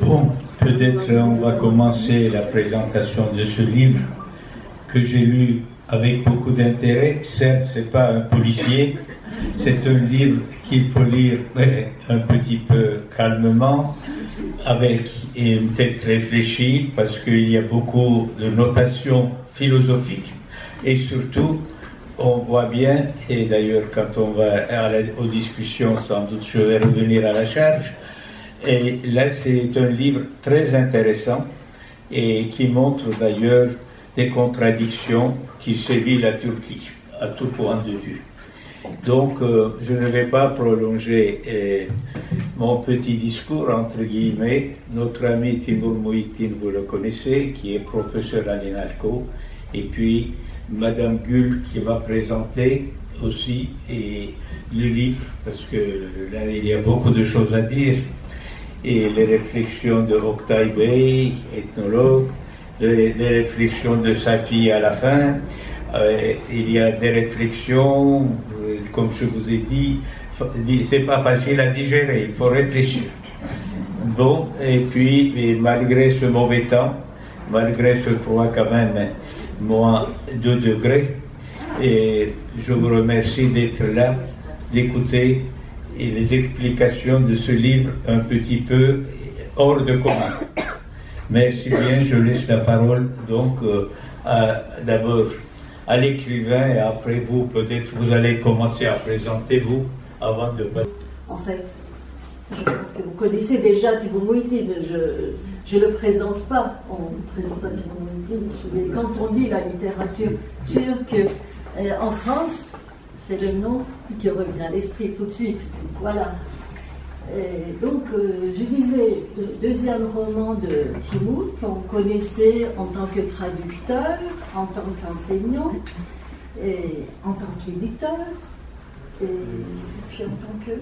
Bon, peut-être on va commencer la présentation de ce livre que j'ai lu avec beaucoup d'intérêt. Certes, c'est pas un policier, c'est un livre qu'il faut lire un petit peu calmement, avec une tête réfléchie, parce qu'il y a beaucoup de notations philosophiques, et surtout, on voit bien, et d'ailleurs quand on va aux discussions, sans doute je vais revenir à la charge, et là c'est un livre très intéressant, et qui montre d'ailleurs des contradictions qui sévit la Turquie, à tout point de vue. Donc, je ne vais pas prolonger mon petit discours, entre guillemets. Notre ami Timur Muhittin, vous le connaissez, qui est professeur à l'INALCO, et puis Madame Gül qui va présenter aussi et le livre, parce que là, il y a beaucoup de choses à dire, et les réflexions de Oktay Bey, ethnologue, les réflexions de sa fille à la fin. Il y a des réflexions, comme je vous ai dit, c'est pas facile à digérer, il faut réfléchir. Bon, et puis, et malgré ce mauvais temps, malgré ce froid quand même, moins 2 degrés, et je vous remercie d'être là, d'écouter les explications de ce livre un petit peu hors de commun. Merci bien, je laisse la parole donc d'abord à l'écrivain, et après vous, peut-être vous allez commencer à présenter vous, avant de... En fait, je pense que vous connaissez déjà Timur Muhittin, je ne le présente pas, on ne présente pas Timur Muhittin, mais quand on lit la littérature turque en France, c'est le nom qui revient à l'esprit tout de suite, voilà. Et donc, je disais, le deuxième roman de Timur, qu'on connaissait en tant que traducteur, en tant qu'enseignant, et en tant qu'éditeur, et puis en tant que...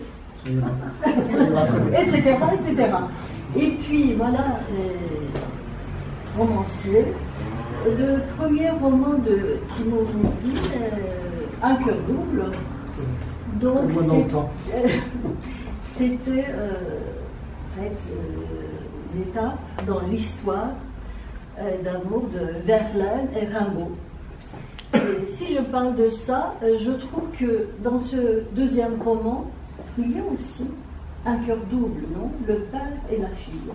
etc., etc. Et puis, voilà, romancier. Le premier roman de Timur Muhittin, Un cœur double. Donc, c'était en fait une étape dans l'histoire d'amour de Verlaine et Rimbaud. Et si je parle de ça, je trouve que dans ce deuxième roman, il y a aussi un cœur double, non? Le père et la fille.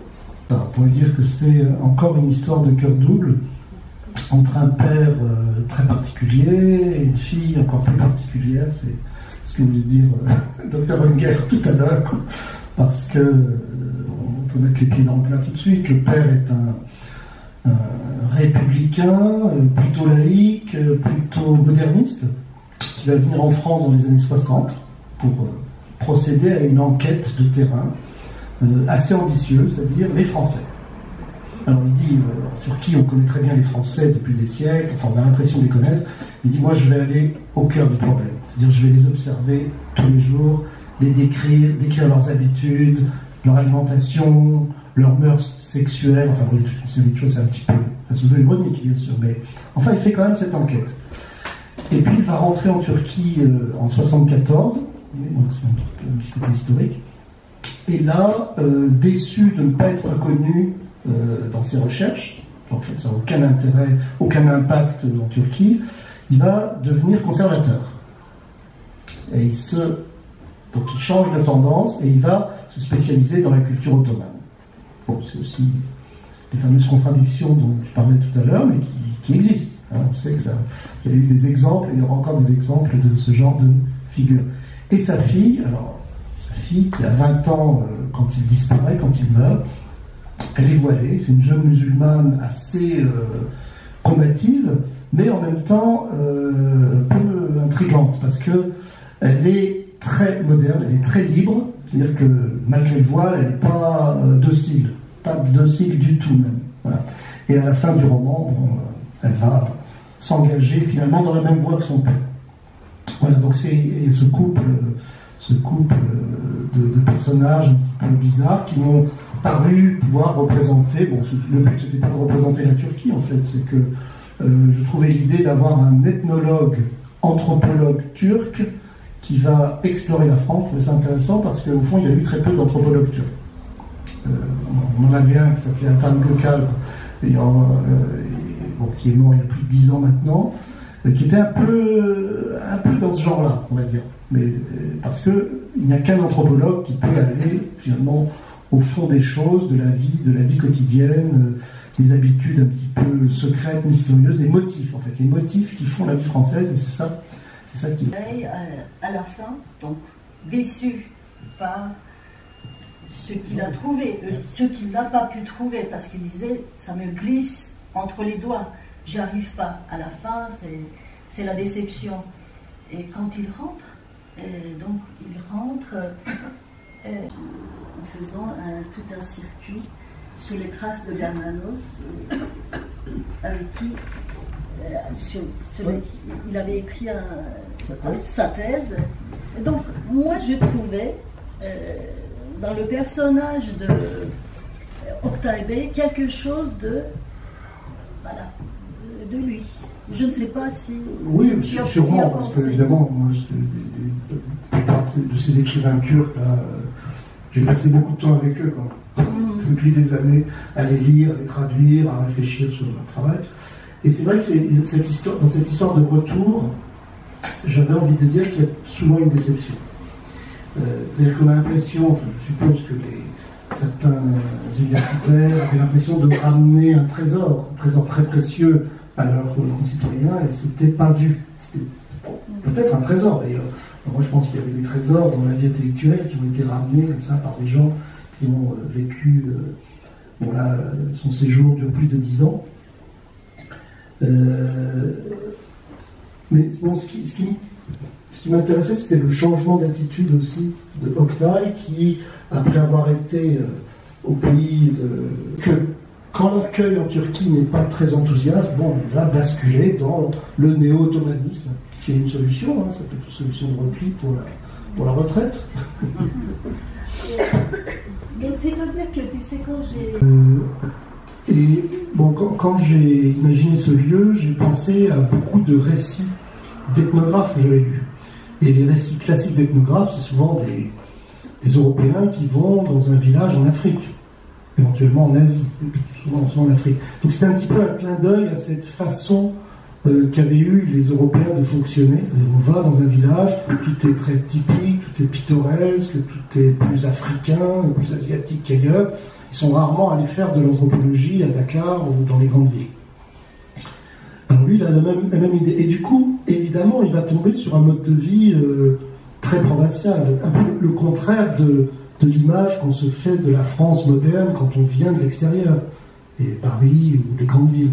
On pourrait dire que c'est encore une histoire de cœur double entre un père très particulier et une fille encore plus particulière. C'est ce que voulait dire Dr Unger tout à l'heure, parce que on peut mettre les pieds dans le plat tout de suite. Le père est un républicain, plutôt laïque, plutôt moderniste, qui va venir en France dans les années 60 pour procéder à une enquête de terrain assez ambitieuse, c'est-à-dire les Français. Alors il dit, en Turquie on connaît très bien les Français depuis des siècles, enfin on a l'impression de les connaître. Il dit, moi je vais aller au cœur du problème, c'est-à-dire je vais les observer tous les jours, les décrire leurs habitudes, leur alimentation, leurs mœurs sexuelles, enfin oui, toutes ces choses, c'est un petit peu, ça se veut ironique bien sûr, mais enfin il fait quand même cette enquête. Et puis il va rentrer en Turquie en 74, donc c'est un petit côté historique, et là, déçu de ne pas être reconnu dans ses recherches, en fait ça n'a aucun intérêt, aucun impact en Turquie, il va devenir conservateur. Et donc il change de tendance et il va se spécialiser dans la culture ottomane. Bon, c'est aussi les fameuses contradictions dont je parlais tout à l'heure, mais qui existent. Hein. On sait qu'il y a eu des exemples, et il y aura encore des exemples de ce genre de figure. Et sa fille qui a 20 ans quand il disparaît, quand il meurt, elle est voilée, c'est une jeune musulmane assez combative, mais en même temps un peu intrigante, parce qu'elle est très moderne, elle est très libre, c'est-à-dire que malgré le voile, elle n'est pas docile du tout même. Voilà. Et à la fin du roman, elle va s'engager finalement dans la même voie que son père. Voilà, donc c'est ce couple de personnages un petit peu bizarres qui m'ont paru pouvoir représenter, bon, le but c'était pas de représenter la Turquie en fait, c'est que je trouvais l'idée d'avoir un ethnologue, anthropologue turc qui va explorer la France. Je trouve ça intéressant parce qu'au fond, il y a eu très peu d'anthropologues turcs. On en avait un qui s'appelait Atan Gökal, qui est mort il y a plus de 10 ans maintenant, qui était un peu dans ce genre-là, on va dire. Mais parce qu'il n'y a qu'un anthropologue qui peut aller finalement au fond des choses, de la vie quotidienne, des habitudes un petit peu secrètes, mystérieuses, des motifs en fait, les motifs qui font la vie française, et c'est ça qui... À la fin, donc déçu par ce qu'il a trouvé, ce qu'il n'a pas pu trouver, parce qu'il disait ça me glisse entre les doigts, j'y arrive pas. À la fin, c'est la déception. Et quand il rentre, en faisant tout un circuit sur les traces de Bernanos, avec qui il avait écrit sa thèse. Donc moi je trouvais dans le personnage de Oktay Bey quelque chose de lui. Je ne sais pas si... Oui, sûrement, parce que évidemment, moi, la plupart de ces écrivains turcs, là, j'ai passé beaucoup de temps avec eux, depuis des années, à les lire, à les traduire, à réfléchir sur leur travail. Et c'est vrai que dans cette histoire de retour, j'avais envie de dire qu'il y a souvent une déception. C'est-à-dire qu'on a l'impression, je suppose que certains universitaires avaient l'impression de ramener un trésor très précieux à leurs concitoyens, et c'était pas vu. C'était peut-être un trésor d'ailleurs. Moi je pense qu'il y avait des trésors dans la vie intellectuelle qui ont été ramenés comme ça par des gens qui ont vécu, son séjour dure plus de 10 ans. Mais bon, ce qui m'intéressait, c'était le changement d'attitude aussi de Oktay, qui, après avoir été au pays quand l'accueil en Turquie n'est pas très enthousiaste, il va basculer dans le néo-ottomanisme, qui est une solution, ça peut être une solution de repli pour la retraite. C'est-à-dire que, tu sais, quand j'ai imaginé ce lieu, j'ai pensé à beaucoup de récits d'ethnographes que j'avais lus. Et les récits classiques d'ethnographes, c'est souvent des Européens qui vont dans un village en Afrique, éventuellement en Asie, souvent en Afrique. Donc c'était un petit peu un clin d'œil à cette façon qu'avaient eu les Européens de fonctionner. C'est-à-dire on va dans un village, tout est très typique, tout est pittoresque, tout est plus africain, plus asiatique qu'ailleurs. Ils sont rarement allés faire de l'anthropologie à Dakar ou dans les grandes villes. Alors lui, il a la même idée. Et du coup, évidemment, il va tomber sur un mode de vie très provincial, un peu le contraire de l'image qu'on se fait de la France moderne quand on vient de l'extérieur, et Paris ou les grandes villes.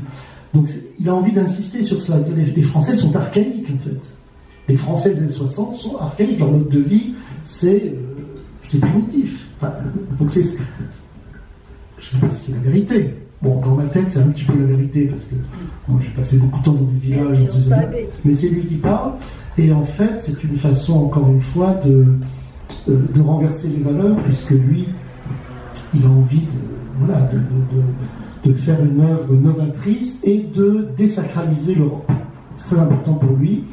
Donc il a envie d'insister sur ça. Les Français sont archaïques, en fait. Les Français des années 60 sont archaïques. Leur mode de vie, c'est primitif. Donc je ne sais pas si c'est la vérité. Bon, dans ma tête, c'est un petit peu la vérité, parce que moi, j'ai passé beaucoup de temps dans des villages, mais c'est lui qui parle. Et en fait, c'est une façon, encore une fois, de renverser les valeurs, puisque lui, il a envie de faire une œuvre novatrice et de désacraliser l'Europe. C'est très important pour lui.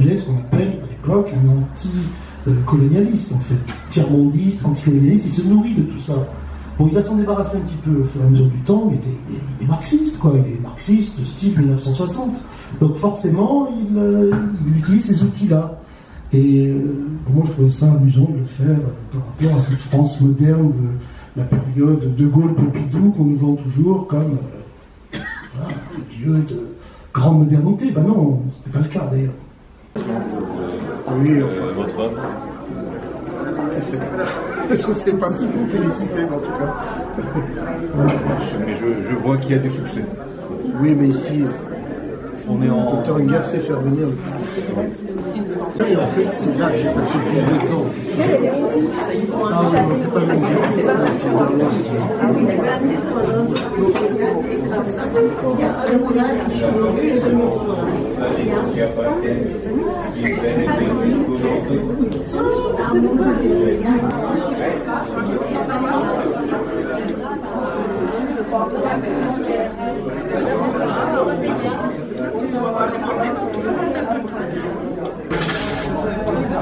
Il est ce qu'on appelle, à l'époque, un anti-colonialiste, en fait. Tiers-mondiste, anticolonialiste, il se nourrit de tout ça. Bon, il va s'en débarrasser un petit peu au fur et à mesure du temps, mais il est marxiste, quoi. Il est marxiste, style 1960. Donc forcément, il utilise ces outils-là. Et moi, je trouvais ça amusant de le faire par rapport à cette France moderne de la période de Gaulle-Pompidou qu'on nous vend toujours comme un lieu de grande modernité. Ben non, c'était pas le cas d'ailleurs. Oui, enfin, votre œuvre, c'est fait. Je ne sais pas si vous félicitez, mais en tout cas. Mais je vois qu'il y a du succès. Oui, mais ici, on est en... Docteur Inger sait faire venir. Et en fait, c'est là que j'ai passé plus de temps. Ah oui, c'est pas le même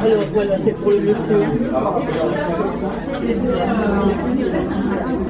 Alors voilà, c'est pour le monsieur.